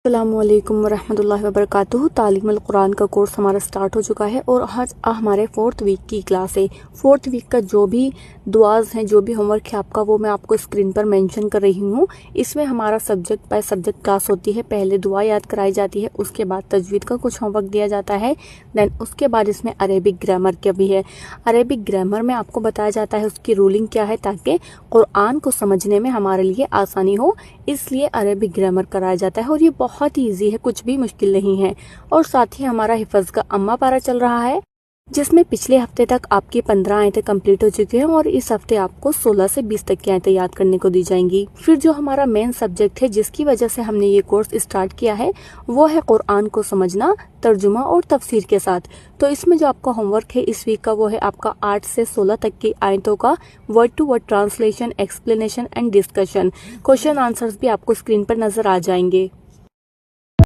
अस्सलामुअलैकुम वरहमतुल्लाहि वबरकातुहू। तालीम अल कुरान का कोर्स हमारा स्टार्ट हो चुका है और आज हमारे 4th वीक की क्लास है। 4th वीक का जो भी दुआज हैं, जो भी होमवर्क है आपका, वो मैं आपको स्क्रीन पर मेंशन कर रही हूँ। इसमें हमारा सब्जेक्ट बाय सब्जेक्ट क्लास होती है। पहले दुआ याद कराई जाती है, उसके बाद तजवीद का कुछ होमवर्क दिया जाता है, देन उसके बाद इसमें अरेबिक ग्रामर का भी है। अरेबिक ग्रामर में आपको बताया जाता है उसकी रूलिंग क्या है, ताकि कुरान को समझने में हमारे लिए आसानी हो, इसलिए अरेबिक ग्रामर कराया जाता है। और ये बहुत ही ईजी है, कुछ भी मुश्किल नहीं है। और साथ ही हमारा हिफज का अम्मा पारा चल रहा है, जिसमें पिछले हफ्ते तक आपकी 15 आयतें कंप्लीट हो चुकी हैं और इस हफ्ते आपको 16 से 20 तक की आयतें याद करने को दी जाएंगी। फिर जो हमारा मेन सब्जेक्ट है, जिसकी वजह से हमने ये कोर्स स्टार्ट किया है, वो है कुरान को समझना तर्जुमा और तफसीर के साथ। तो इसमें जो आपका होमवर्क है इस वीक का, वो है आपका 8 से 16 तक की आयतों का word to word translation, explanation and discussion. Question answers भी आपको स्क्रीन पर नजर आ जाएंगे।